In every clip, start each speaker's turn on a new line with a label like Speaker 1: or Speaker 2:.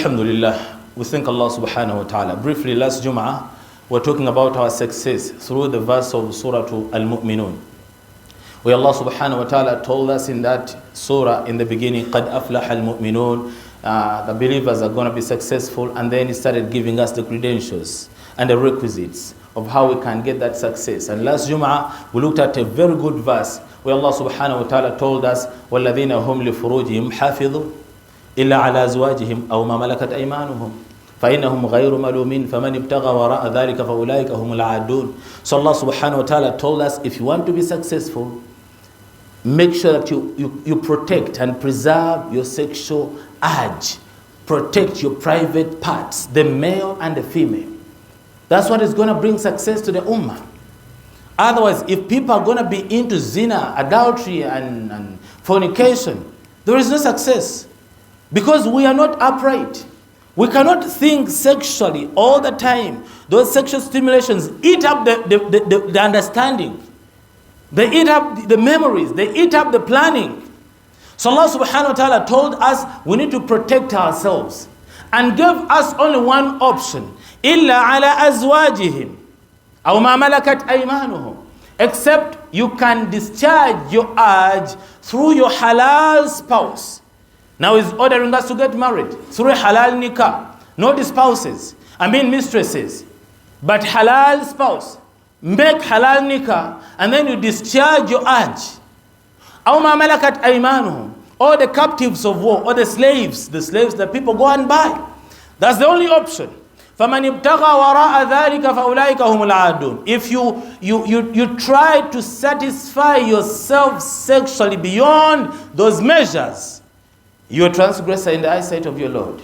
Speaker 1: Alhamdulillah, we thank Allah subhanahu wa ta'ala. Briefly, last Jumah, we're talking about our success through the verse of Surah Al-Mu'minun, where Allah subhanahu wa ta'ala told us in that surah in the beginning, قَدْ أَفْلَحَ الْمُؤْمِنُونَ, the believers are going to be successful, and then He started giving us the credentials and the requisites of how we can get that success. And last Jum'ah, we looked at a very good verse where Allah subhanahu wa ta'ala told us, وَالَّذِينَ هُمْ لِفُرُوجِهِمْ حَافِظُونَ إِلَّا عَلَى أَزْوَاجِهِمْ أَوْ مَا مَلَكَتْ أَيْمَانُهُمْ فَإِنَّهُم غَيْرُ مَلُومِينَ فَمَنِ ابْتَغَى وَرَاءَ ذَلِكَ فَأُولَٰئِكَ هُمُ الْعَادُونَ. So Allah subhanahu wa ta'ala told us, if you want to be successful, make sure that you protect and preserve your sexual urge. Protect your private parts, the male and the female. That's what is going to bring success to the ummah. Otherwise, if people are going to be into zina, adultery, and fornication, there is no success. Because we are not upright. We cannot think sexually all the time. Those sexual stimulations eat up the understanding. They eat up the memories. They eat up the planning. So Allah subhanahu wa ta'ala told us we need to protect ourselves and gave us only one option. إِلَّا عَلَىٰ أَزْوَاجِهِمْ أَوْ مَا مَلَكَتْ أَيْمَانُهُمْ. Except you can discharge your urge through your halal spouse. Now He's ordering us to get married through a halal nikah. Not the spouses, mistresses, but halal spouse. Make halal nikah and then you discharge your urge. أَوْ مَا مَلَكَتْ أَيْمَانُهُمْ. Or the captives of war, or the slaves that people go and buy. That's the only option. فَمَنِ ابْتَغَى وَرَاءَ ذَلِكَ فَأُولَٰئِكَ هُمُ الْعَادُونَ. If you try to satisfy yourself sexually beyond those measures, you're a transgressor in the eyesight of your Lord.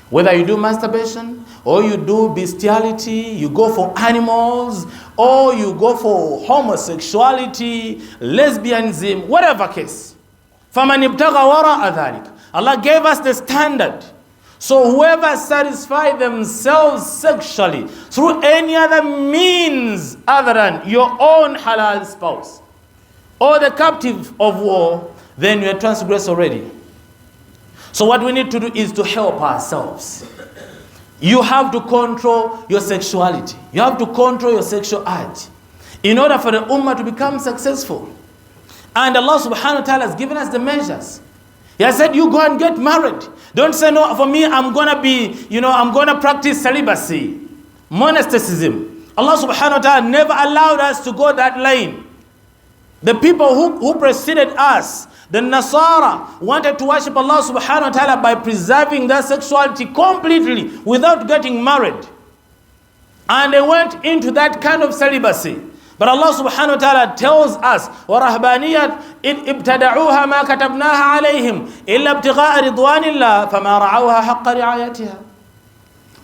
Speaker 1: Whether you do masturbation, or you do bestiality, you go for animals, or you go for homosexuality, lesbianism, whatever case. فَمَنِ ابْتَغَى وَرَاءَ ذَلِكَ. Allah gave us the standard. So whoever satisfies themselves sexually through any other means other than your own halal spouse, or the captive of war, then you're a transgressor already. So what we need to do is to help ourselves. You have to control your sexuality. You have to control your sexual urge in order for the ummah to become successful. And Allah subhanahu wa ta'ala has given us the measures. He has said, you go and get married. Don't say, no, for me, I'm going to practice celibacy, monasticism. Allah subhanahu wa ta'ala never allowed us to go that lane. The people who preceded us, the Nasara, wanted to worship Allah subhanahu wa ta'ala by preserving their sexuality completely without getting married. And they went into that kind of celibacy. But Allah subhanahu wa ta'ala tells us, وَرَهْبَانِيَةً إِذْ ابْتَدَعُوهَا مَا كَتَبْنَاهَا عَلَيْهِمْ إِلَّا ابْتِغَاءَ رِضْوَانِ اللَّهِ فَمَا رَعَوْهَا حَقَّ رِعَايَتِهَا.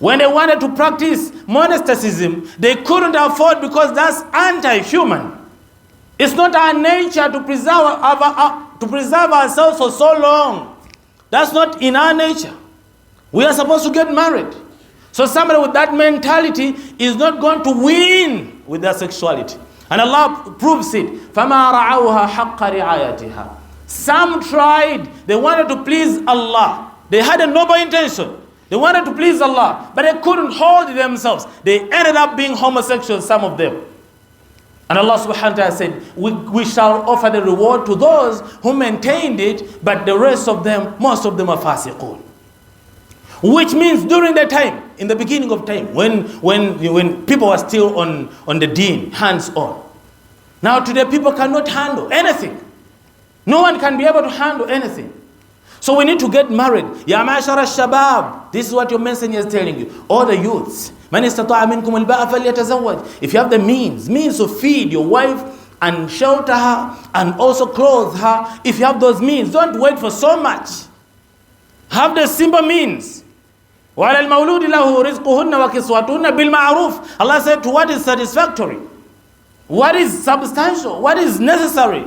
Speaker 1: When they wanted to practice monasticism, they couldn't afford because that's anti-human. It's not our nature to preserve ourselves for so long. That's not in our nature. We are supposed to get married. So somebody with that mentality is not going to win with their sexuality. And Allah proves it. فَمَا رَعَوْهَا حَقَّ رِعَايَتِهَا. Some tried. They wanted to please Allah. They had a noble intention. They wanted to please Allah. But they couldn't hold themselves. They ended up being homosexual, some of them. And Allah subhanahu wa ta'ala said, we shall offer the reward to those who maintained it, but the rest of them, most of them are fasiqun. Which means during the time, in the beginning of time, when people were still on the deen, hands on. Now today people cannot handle anything. No one can be able to handle anything. So we need to get married. Ya ma'ashara shabab. This is what your messenger is telling you. All the youths. Man istata'a minkum al-ba'a falyatazawwaj. If you have the means to feed your wife and shelter her and also clothe her, if you have those means, don't wait for so much. Have the simple means. وَعَلَى الْمَوْلُودِ لَهُ رِزْقُهُنَّ وَكِسْوَتُهُنَّ بِالْمَعْرُوفِ. Allah said, to what is satisfactory? What is substantial? What is necessary?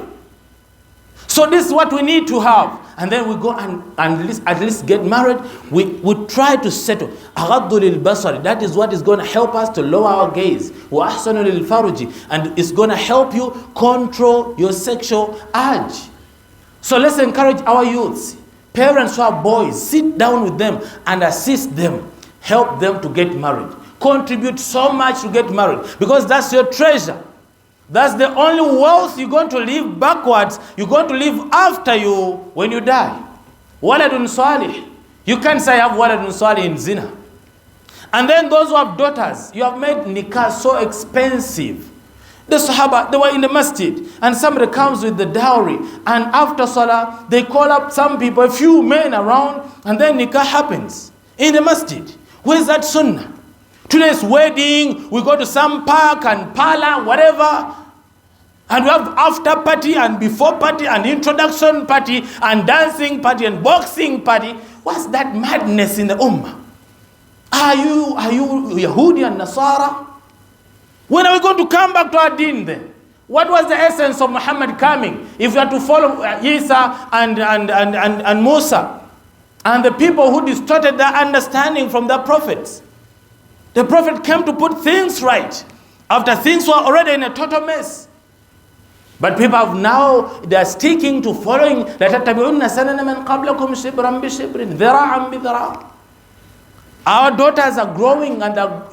Speaker 1: So this is what we need to have. And then we go and at least get married. We try to settle. أَغَضُّ لِلْبَصَرِ. That is what is going to help us to lower our gaze. وَأَحْسَنُ لِلْفَرْجِ. And it's going to help you control your sexual urge. So let's encourage our youths Parents who have boys, sit down with them and assist them. Help them to get married. Contribute so much to get married, because that's your treasure. That's the only wealth you're going to leave backwards. You're going to leave after you when you die. Waladun salih. You can't say I have waladun salih in zina. And then those who have daughters, you have made nikah so expensive. The Sahaba, they were in the masjid, and somebody comes with the dowry, and after salah, they call up some people, a few men around, and then nikah happens in the masjid. Where's that sunnah? Today's wedding, we go to some park and parlor, whatever, and we have after party and before party and introduction party and dancing party and boxing party. What's that madness in the ummah? Are you Yahudi and Nasara? When are we going to come back to our deen then? What was the essence of Muhammad coming? If you are to follow Isa and Musa and the people who distorted their understanding from the prophets. The prophet came to put things right after things were already in a total mess. But people have now, they are sticking to following. Our daughters are growing and are,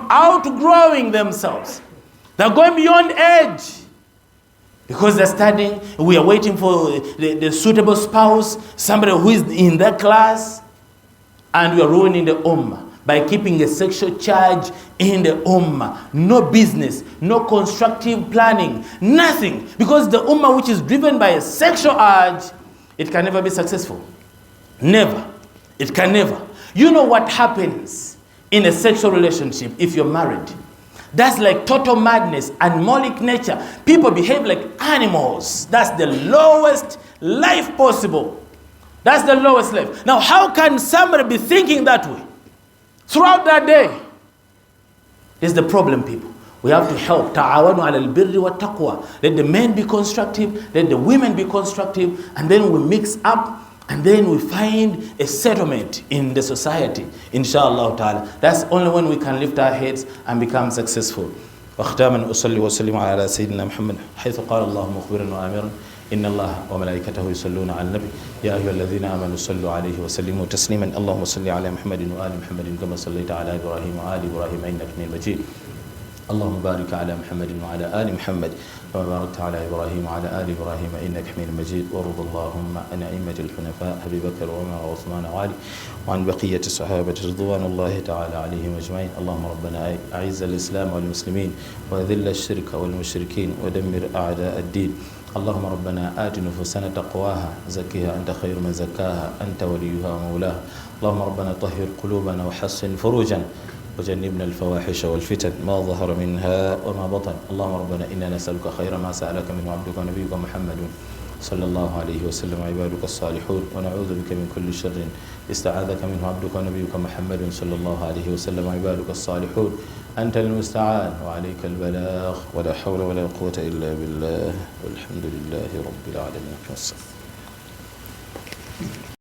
Speaker 1: outgrowing themselves. They're going beyond age. Because they're studying, we are waiting for the suitable spouse, somebody who is in that class. And we are ruining the ummah by keeping a sexual charge in the ummah. No business, no constructive planning, nothing. Because the ummah which is driven by a sexual urge, it can never be successful. Never. It can never. You know what happens in a sexual relationship if you're married? That's like total madness, animalic nature. People behave like animals. That's the lowest life possible. That's the lowest life. Now, how can somebody be thinking that way throughout that day? Is the problem, people. We have to help. Ta'awanu ala al-birri wa taqwa. Let the men be constructive, let the women be constructive, and then we mix up, and then we find a settlement in the society, inshallah ta'ala. That's only when we can lift our heads and become successful. وختاما أصلي وسلم على سيدنا محمد حيث قال الله مخبرا وآمرا إن الله وملائكته يصلون على النبي يا أيها الذين آمنوا صلوا عليه وسلموا تسليما اللهم صل على محمد وآل محمد كما صليت على إبراهيم وآل إبراهيم إنك حميد مجيد اللهم بارك على محمد وعلى آل محمد كما باركت على إبراهيم وعلى آل إبراهيم إنك حميد مجيد وارض اللهم عن أئمة الحنفاء أبي بكر وعمر وعثمان وعلي وعن بقية الصحابة رضوان الله تعالى عليهم أجمعين اللهم ربنا أعز الإسلام والمسلمين وأذل الشرك والمشركين ودمر أعداء الدين اللهم ربنا آت نفوسنا تقواها زكها أنت خير من زكاها أنت وليها ومولاها اللهم ربنا طهر قلوبنا وحسن فروجنا وجنبنا الفواحش والفتن ما ظهر منها وما بطن اللهم ربنا إنا نسألك خير ما سألك منه عبدك ونبيك محمد صلى الله عليه وسلم عبادك الصالحون ونعوذ بك من كل شر استعاذك منه عبدك ونبيك محمد صلى الله عليه وسلم عبادك الصالحون أنت المستعان وعليك البلاغ ولا حول ولا قوة إلا بالله والحمد لله رب العالمين.